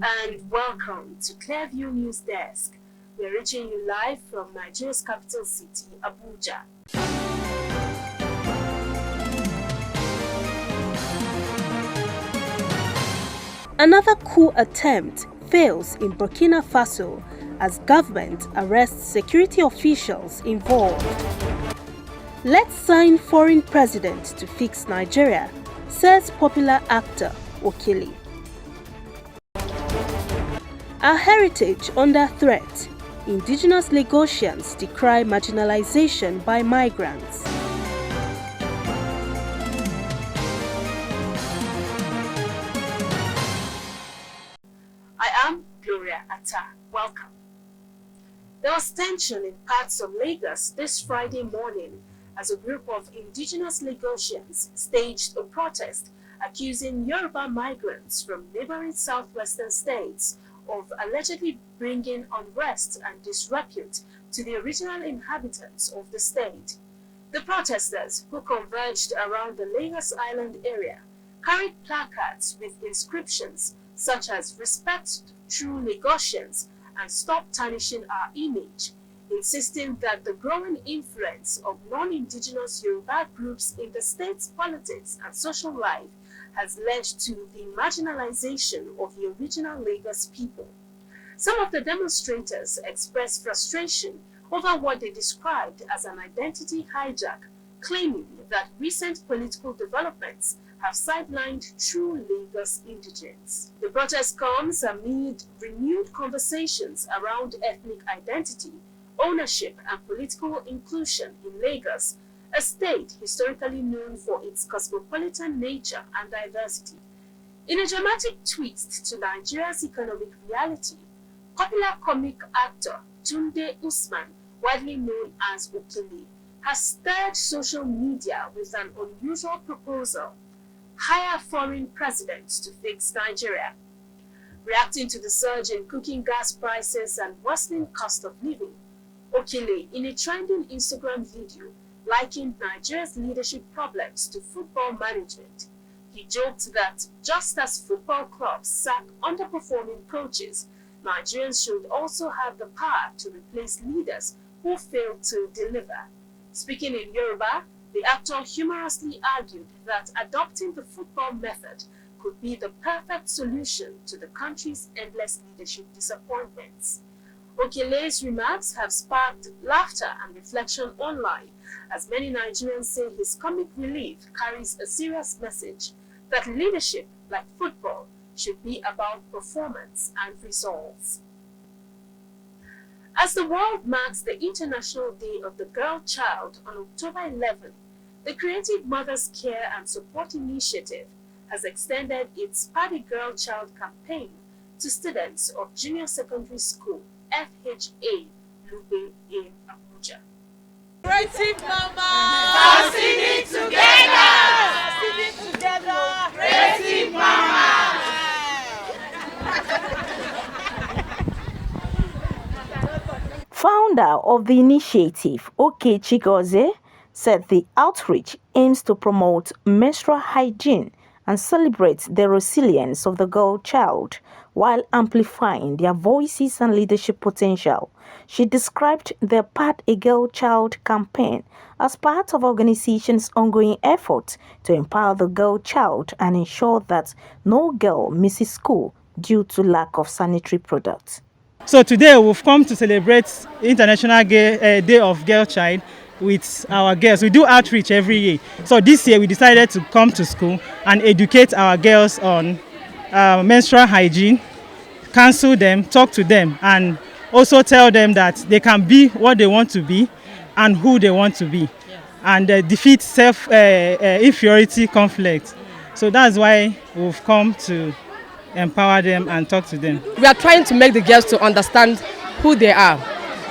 and welcome to Clearview News Desk. We are reaching you live from Nigeria's capital city, Abuja. Another coup attempt fails in Burkina Faso as government arrests security officials involved. Let's sign foreign president to fix Nigeria, says popular actor Okili. Our heritage under threat. Indigenous Lagosians decry marginalization by migrants. I am Gloria Atta. Welcome. There was tension in parts of Lagos this Friday morning as a group of indigenous Lagosians staged a protest accusing Yoruba migrants from neighboring southwestern states of allegedly bringing unrest and disrepute to the original inhabitants of the state. The protesters, who converged around the Lagos Island area, carried placards with inscriptions such as "Respect True Lagosians" and "Stop Tarnishing Our Image," insisting that the growing influence of non-indigenous Yoruba groups in the state's politics and social life has led to the marginalization of the original Lagos people. Some of the demonstrators expressed frustration over what they described as an identity hijack, claiming that recent political developments have sidelined true Lagos indigents. The protest comes amid renewed conversations around ethnic identity, ownership, and political inclusion in Lagos, a state historically known for its cosmopolitan nature and diversity. In a dramatic twist to Nigeria's economic reality, popular comic actor Tunde Usman, widely known as Okili, has stirred social media with an unusual proposal: hire foreign presidents to fix Nigeria. Reacting to the surge in cooking gas prices and worsening cost of living, Okili, in a trending Instagram video, likened Nigeria's leadership problems to football management. He joked that just as football clubs sack underperforming coaches, Nigerians should also have the power to replace leaders who fail to deliver. Speaking in Yoruba, the actor humorously argued that adopting the football method could be the perfect solution to the country's endless leadership disappointments. Okele's remarks have sparked laughter and reflection online, as many Nigerians say his comic relief carries a serious message that leadership, like football, should be about performance and results. As the world marks the International Day of the Girl Child on October 11, the Creative Mothers Care and Support Initiative has extended its Party Girl Child campaign to students of Junior Secondary School FHA Lube in Abuja. Creative Mama! Succeeding together! Succeeding together! Creative Mama! Founder of the initiative, OK Chigozie, said the outreach aims to promote menstrual hygiene and celebrate the resilience of the girl child while amplifying their voices and leadership potential. She described the Part a Girl Child campaign as part of organization's ongoing effort to empower the girl child and ensure that no girl misses school due to lack of sanitary products. So today we've come to celebrate International Day of Girl Child with our girls. We do outreach every year. So this year we decided to come to school and educate our girls on menstrual hygiene, counsel them, talk to them, and also tell them that they can be what they want to be and who they want to be, and defeat self-inferiority conflict. So that's why we've come to empower them and talk to them. We are trying to make the girls to understand who they are,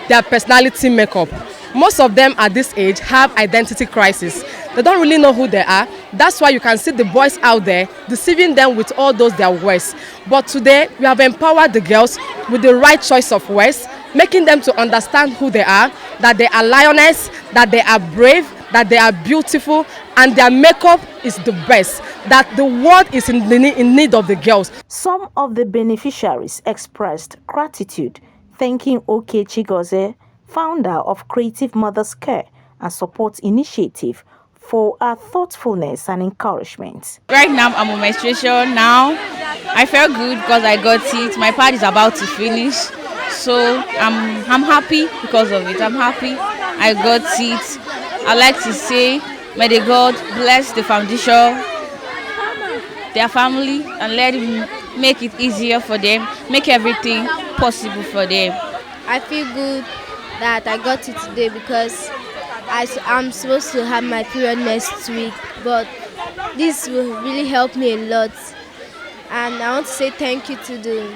their personality makeup. Most of them at this age have identity crisis. They don't really know who they are. That's why you can see the boys out there deceiving them with all those their words. But today we have empowered the girls with the right choice of words, making them to understand who they are, that they are lioness, that they are brave, that they are beautiful and their makeup is the best, that the world is in need of the girls. Some of the beneficiaries expressed gratitude, thanking OK Chigozie, founder of Creative Mothers Care and Support Initiative, for her thoughtfulness and encouragement. Right now, I'm on menstruation now. I feel good because I got it. My pad is about to finish, so I'm happy because of it. I'm happy I got it. I like to say, may the God bless the foundation, their family, and let Him make it easier for them, make everything possible for them. I feel good that I got it today because I'm supposed to have my period next week, but this will really help me a lot. And I want to say thank you to the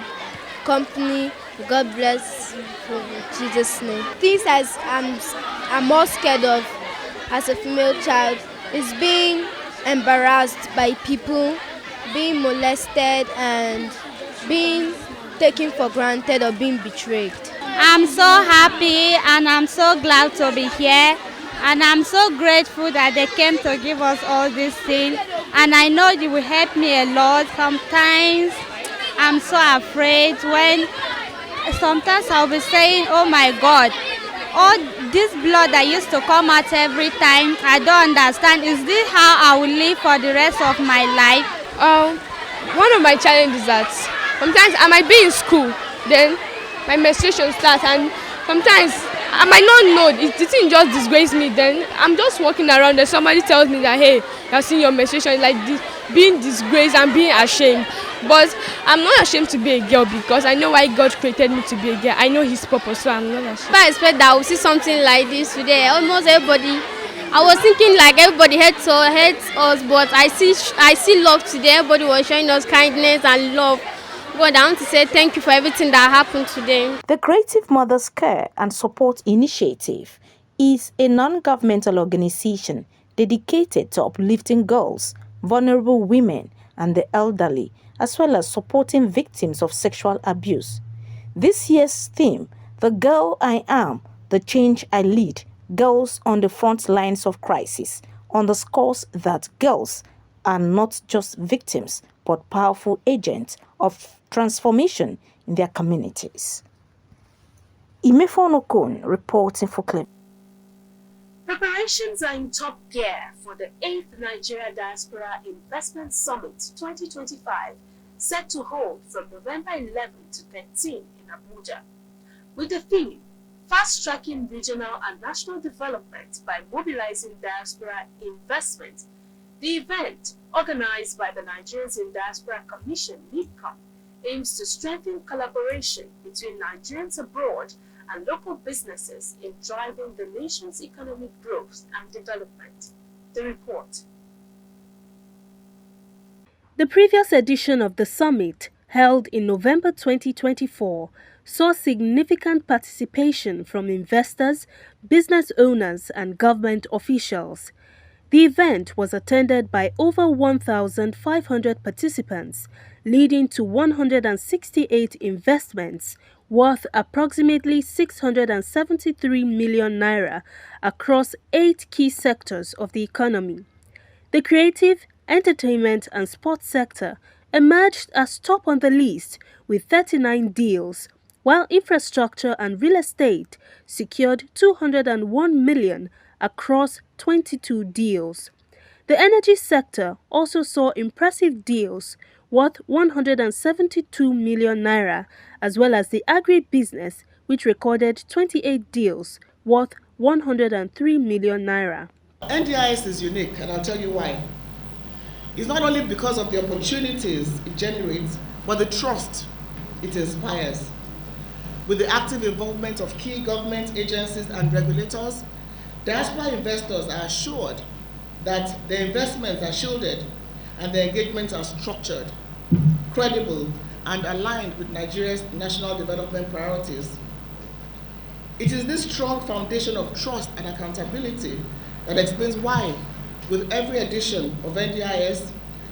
company. God bless in Jesus' name. Things as I'm more scared of as a female child is being embarrassed by people, being molested, and being taken for granted or being betrayed. I'm so happy and I'm so glad to be here. And I'm so grateful that they came to give us all these things. And I know it will help me a lot. Sometimes I'm so afraid when sometimes I'll be saying, oh my God, all this blood that used to come out every time, I don't understand. Is this how I will live for the rest of my life? One of my challenges is that sometimes I might be in school, then my menstruation starts, and sometimes I might not know, the thing just disgraces me. Then I'm just walking around and somebody tells me that, hey, you're seeing your menstruation, like this, being disgraced and being ashamed. But I'm not ashamed to be a girl because I know why God created me to be a girl. I know His purpose, so I'm not ashamed. I expect that I will see something like this today. Almost everybody, I was thinking like everybody hates us, but I see love today. Everybody was showing us kindness and love. God, I want to say thank you for everything that happened today. The Creative Mothers Care and Support Initiative is a non-governmental organization dedicated to uplifting girls, vulnerable women, and the elderly, as well as supporting victims of sexual abuse. This year's theme, The Girl I Am, The Change I Lead, Girls on the Front Lines of Crisis, underscores that girls are not just victims, but powerful agents of transformation in their communities. Imefon Okon reporting for Clip. Preparations are in top gear for the 8th Nigeria Diaspora Investment Summit 2025, set to hold from November 11 to 13 in Abuja. With the theme, Fast-Tracking Regional and National Development by Mobilizing Diaspora Investment, the event, organized by the Nigerians in Diaspora Commission, NIDCOM, aims to strengthen collaboration between Nigerians abroad and local businesses in driving the nation's economic growth and development. The report. The previous edition of the summit, held in November 2024, saw significant participation from investors, business owners, and government officials. The event was attended by over 1,500 participants, leading to 168 investments worth approximately 673 million naira across 8 key sectors of the economy. The creative, entertainment, and sports sector emerged as top on the list with 39 deals, while infrastructure and real estate secured 201 million across 22 deals. The energy sector also saw impressive deals worth 172 million naira, as well as the agribusiness, which recorded 28 deals worth 103 million naira. NDIS is unique, and I'll tell you why. It's not only because of the opportunities it generates, but the trust it inspires. With the active involvement of key government agencies and regulators, diaspora investors are assured that their investments are shielded and their engagements are structured, credible, and aligned with Nigeria's national development priorities. It is this strong foundation of trust and accountability that explains why, with every edition of NDIS,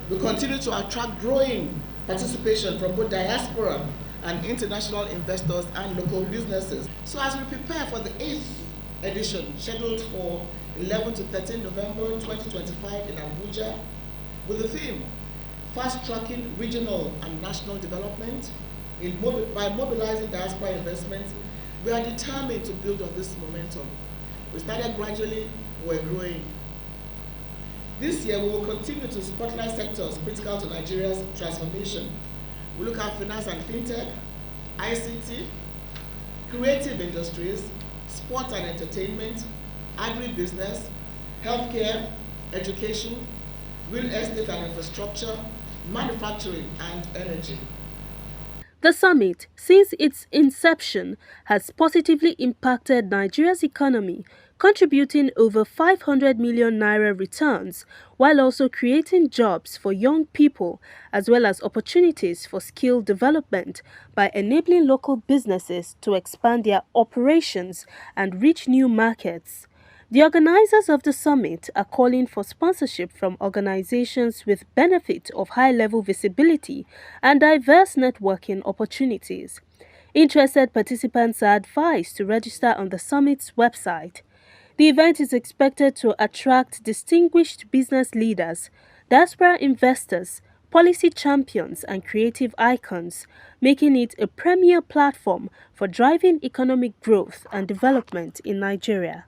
we continue to attract growing participation from both diaspora and international investors and local businesses. So as we prepare for the 8th edition scheduled for 11 to 13 November 2025 in Abuja with the theme Fast-Tracking Regional and National Development. By mobilizing diaspora investments, we are determined to build on this momentum. We started gradually, we're growing. This year, we will continue to spotlight sectors critical to Nigeria's transformation. We look at finance and fintech, ICT, creative industries, sports and entertainment, agribusiness, healthcare, education, real estate and infrastructure, manufacturing, and energy. The summit, since its inception, has positively impacted Nigeria's economy, contributing over 500 million naira returns, while also creating jobs for young people as well as opportunities for skill development by enabling local businesses to expand their operations and reach new markets. The organizers of the summit are calling for sponsorship from organizations with benefit of high-level visibility and diverse networking opportunities. Interested participants are advised to register on the summit's website. The event is expected to attract distinguished business leaders, diaspora investors, policy champions, and creative icons, making it a premier platform for driving economic growth and development in Nigeria.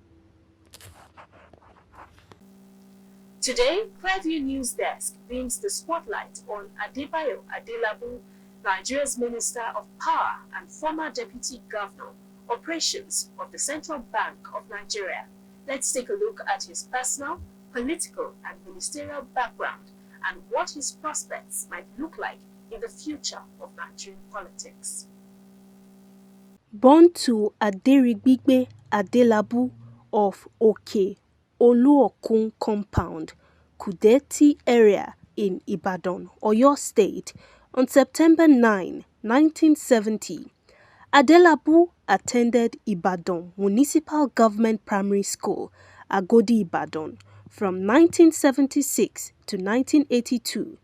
Today, Fairview News Desk beams the spotlight on Adebayo Adelabu, Nigeria's Minister of Power and former Deputy Governor, Operations of the Central Bank of Nigeria. Let's take a look at his personal, political, and ministerial background and what his prospects might look like in the future of Nigerian politics. Born to Aderigbigbe Adelabu of Oke Oluokun Compound, Kudeti area in Ibadan, Oyo State, on September 9, 1970, Adelabu attended Ibadan Municipal Government Primary School, Agodi Ibadan, from 1976 to 1982,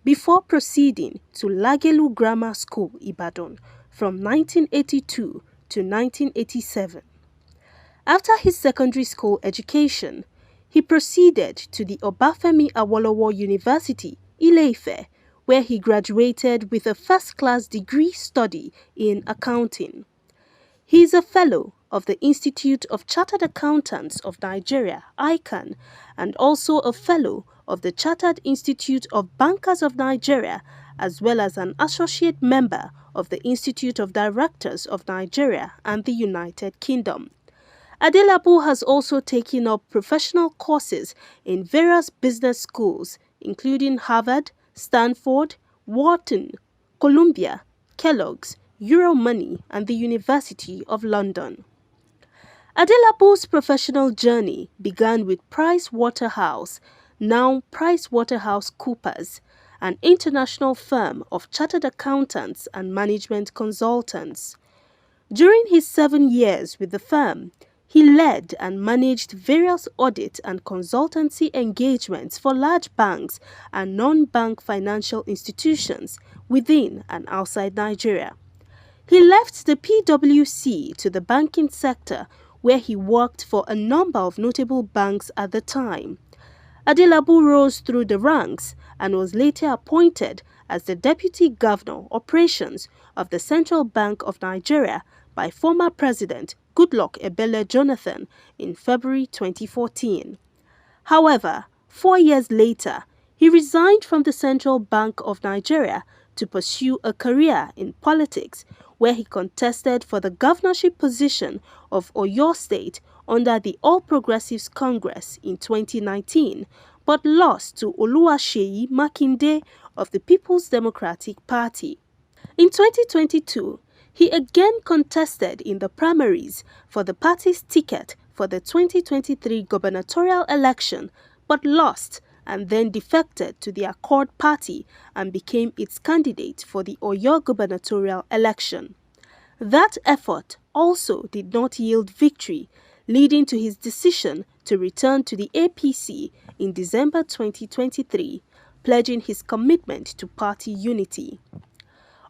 before proceeding to Lagelu Grammar School, Ibadan, from 1982 to 1987. After his secondary school education, he proceeded to the Obafemi Awolowo University, Ile-Ife, where he graduated with a first-class degree study in accounting. He is a fellow of the Institute of Chartered Accountants of Nigeria, ICAN, and also a fellow of the Chartered Institute of Bankers of Nigeria, as well as an associate member of the Institute of Directors of Nigeria and the United Kingdom. Adelabu has also taken up professional courses in various business schools, including Harvard, Stanford, Wharton, Columbia, Kellogg's, Euromoney, and the University of London. Adelabu's professional journey began with Price Waterhouse, now PricewaterhouseCoopers, an international firm of chartered accountants and management consultants. During his 7 years with the firm, he led and managed various audit and consultancy engagements for large banks and non-bank financial institutions within and outside Nigeria. He left the PwC to the banking sector, where he worked for a number of notable banks at the time. Adelabu rose through the ranks and was later appointed as the Deputy Governor, Operations of the Central Bank of Nigeria by former President Goodluck Ebele Jonathan in February 2014. However, 4 years later, he resigned from the Central Bank of Nigeria to pursue a career in politics, where he contested for the governorship position of Oyo State under the All Progressives Congress in 2019, but lost to Oluwaseyi Makinde of the People's Democratic Party. In 2022, he again contested in the primaries for the party's ticket for the 2023 gubernatorial election, but lost and then defected to the Accord Party and became its candidate for the Oyo gubernatorial election. That effort also did not yield victory, leading to his decision to return to the APC in December 2023, pledging his commitment to party unity.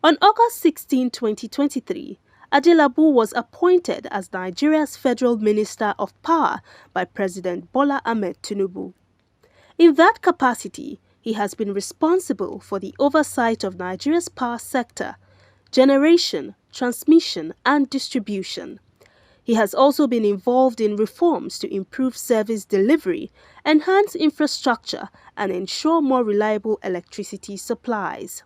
On August 16, 2023, Adelabu was appointed as Nigeria's Federal Minister of Power by President Bola Ahmed Tinubu. In that capacity, he has been responsible for the oversight of Nigeria's power sector, generation, transmission, and distribution. He has also been involved in reforms to improve service delivery, enhance infrastructure, and ensure more reliable electricity supplies.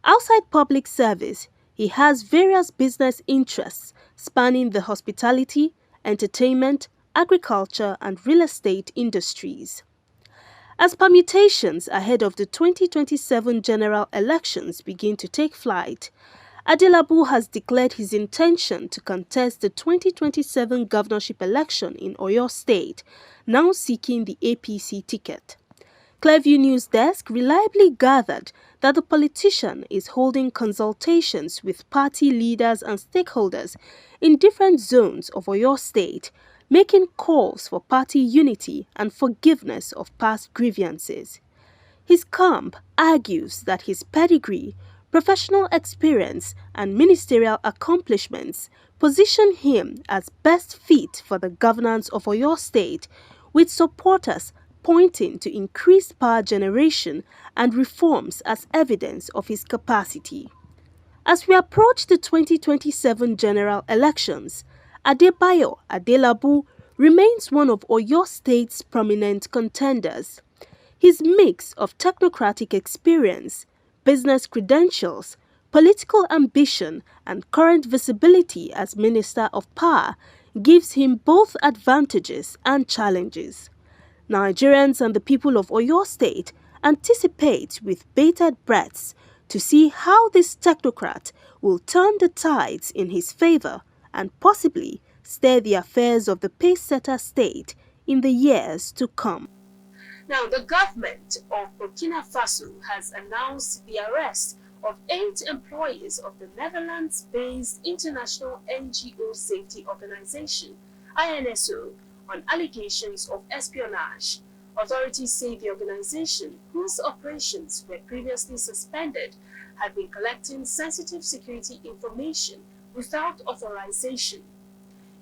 Outside public service, he has various business interests spanning the hospitality, entertainment, agriculture, and real estate industries. As permutations ahead of the 2027 general elections begin to take flight, Adelabu has declared his intention to contest the 2027 governorship election in Oyo State, now seeking the APC ticket. Clearview News Desk reliably gathered that the politician is holding consultations with party leaders and stakeholders in different zones of Oyo State, making calls for party unity and forgiveness of past grievances. His camp argues that his pedigree, professional experience, and ministerial accomplishments position him as best fit for the governance of Oyo State, with supporters pointing to increased power generation and reforms as evidence of his capacity. As we approach the 2027 general elections, Adebayo Adelabu remains one of Oyo State's prominent contenders. His mix of technocratic experience, business credentials, political ambition, and current visibility as Minister of Power gives him both advantages and challenges. Nigerians and the people of Oyo State anticipate with bated breaths to see how this technocrat will turn the tides in his favor and possibly steer the affairs of the pace-setter state in the years to come. Now, the government of Burkina Faso has announced the arrest of 8 employees of the Netherlands-based International NGO Safety Organization, INSO, on allegations of espionage. Authorities say the organization, whose operations were previously suspended, had been collecting sensitive security information without authorization.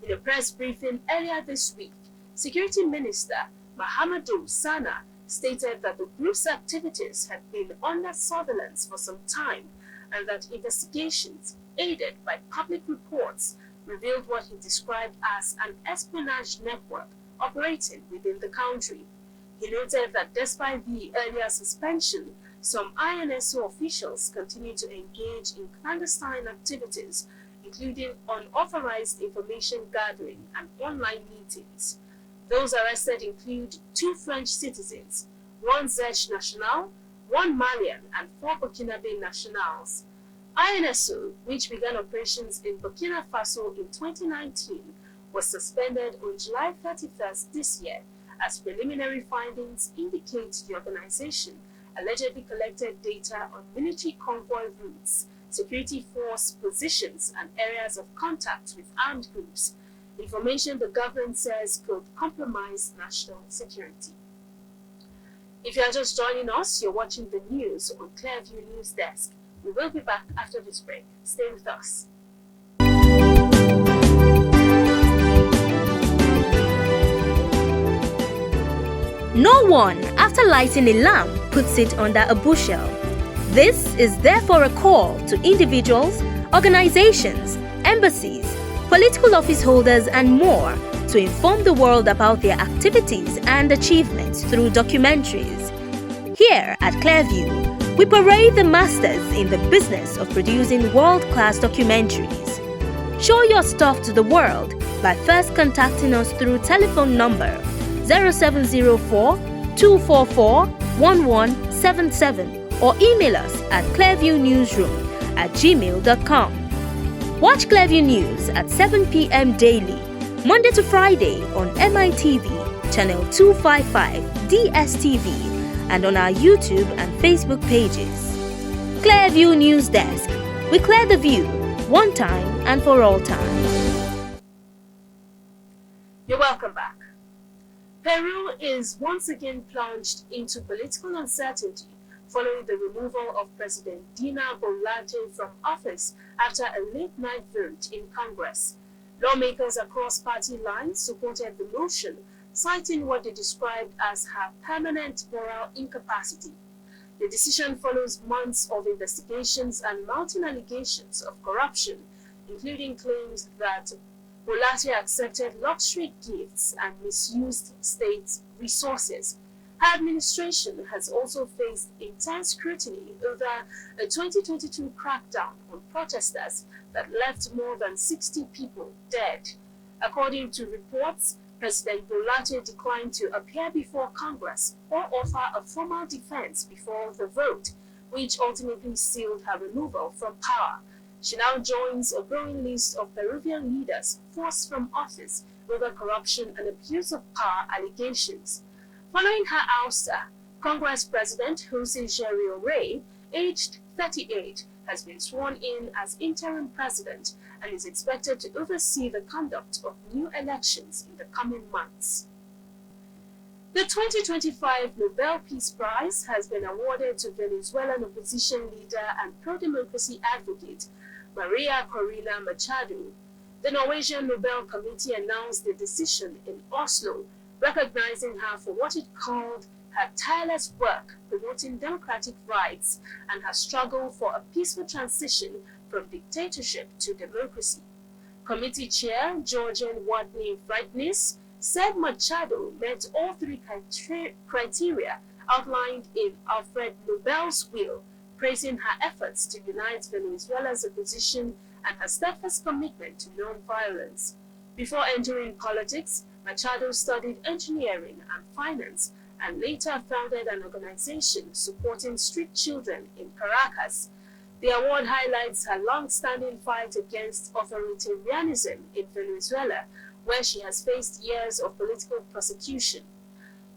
In a press briefing earlier this week, Security Minister Mahamadou Sana stated that the group's activities had been under surveillance for some time and that investigations, aided by public reports, revealed what he described as an espionage network operating within the country. He noted that despite the earlier suspension, some INSO officials continue to engage in clandestine activities, including unauthorized information gathering and online meetings. Those arrested include 2 French citizens, 1 Zech national, 1 Malian, and 4 Burkinabe nationals. INSO, which began operations in Burkina Faso in 2019, was suspended on July 31st this year, as preliminary findings indicate the organization allegedly collected data on military convoy routes, security force positions, and areas of contact with armed groups, information the government says could compromise national security. If you are just joining us, you're watching the news on Clearview News Desk. We will be back after this break. Stay with us. No one, after lighting a lamp, puts it under a bushel. This is therefore a call to individuals, organizations, embassies, political office holders, and more to inform the world about their activities and achievements through documentaries. Here at Clearview, we parade the masters in the business of producing world-class documentaries. Show your stuff to the world by first contacting us through telephone number 0704 244 1177 or email us at clearviewnewsroom@gmail.com. Watch Clearview News at 7 p.m. daily, Monday to Friday on MITV, channel 255, DSTV, and on our YouTube and Facebook pages. Clearview News Desk. We clear the view, one time and for all time. You're welcome back. Peru is once again plunged into political uncertainty following the removal of President Dina Bolate from office after a late-night vote in Congress. Lawmakers across party lines supported the motion, citing what they described as her permanent moral incapacity. The decision follows months of investigations and mounting allegations of corruption, including claims that Bolate accepted luxury gifts and misused state resources. Her administration has also faced intense scrutiny over a 2022 crackdown on protesters that left more than 60 people dead. According to reports, President Bolate declined to appear before Congress or offer a formal defense before the vote, which ultimately sealed her removal from power. She now joins a growing list of Peruvian leaders forced from office over corruption and abuse of power allegations. Following her ouster, Congress President Jose Gerio Rey, aged 38, has been sworn in as interim president and is expected to oversee the conduct of new elections in the coming months. The 2025 Nobel Peace Prize has been awarded to Venezuelan opposition leader and pro-democracy advocate Maria Corina Machado. The Norwegian Nobel Committee announced the decision in Oslo, recognizing her for what it called her tireless work promoting democratic rights and her struggle for a peaceful transition from dictatorship to democracy. Committee Chair Georgian Wadney Frightness said Machado met all three criteria outlined in Alfred Nobel's will, praising her efforts to unite Venezuela's opposition and her steadfast commitment to non-violence. Before entering politics, Machado studied engineering and finance and later founded an organization supporting street children in Caracas. The award highlights her long-standing fight against authoritarianism in Venezuela, where she has faced years of political persecution.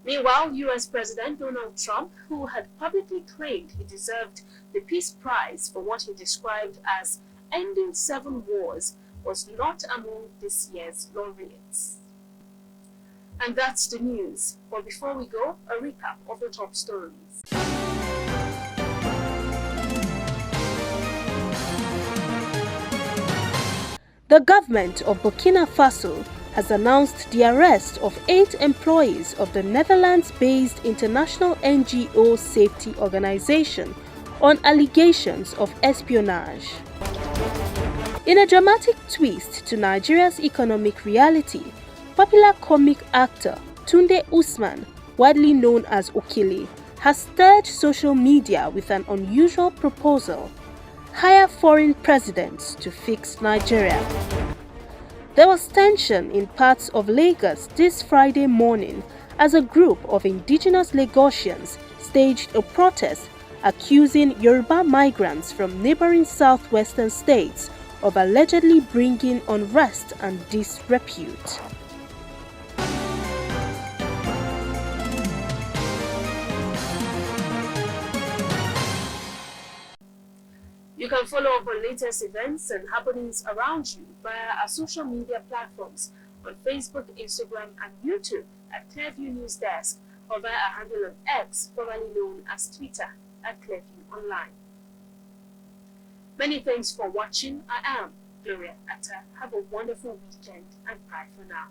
Meanwhile, U.S. President Donald Trump, who had publicly claimed he deserved the Peace Prize for what he described as ending 7 wars, was not among this year's laureates. And that's the news. But before we go, a recap of the top stories. The government of Burkina Faso has announced the arrest of 8 employees of the Netherlands-based International NGO Safety Organization on allegations of espionage. In a dramatic twist to Nigeria's economic reality, popular comic actor Tunde Usman, widely known as Okili, has stirred social media with an unusual proposal: hire foreign presidents to fix Nigeria. There was tension in parts of Lagos this Friday morning as a group of indigenous Lagosians staged a protest accusing Yoruba migrants from neighboring southwestern states of allegedly bringing unrest and disrepute. You can follow up on latest events and happenings around you via our social media platforms on Facebook, Instagram, and YouTube at Clearview News Desk, or via our handle on X, formerly known as Twitter, at Clearview Online. Many thanks for watching. I am Gloria Atta. Have a wonderful weekend and bye for now.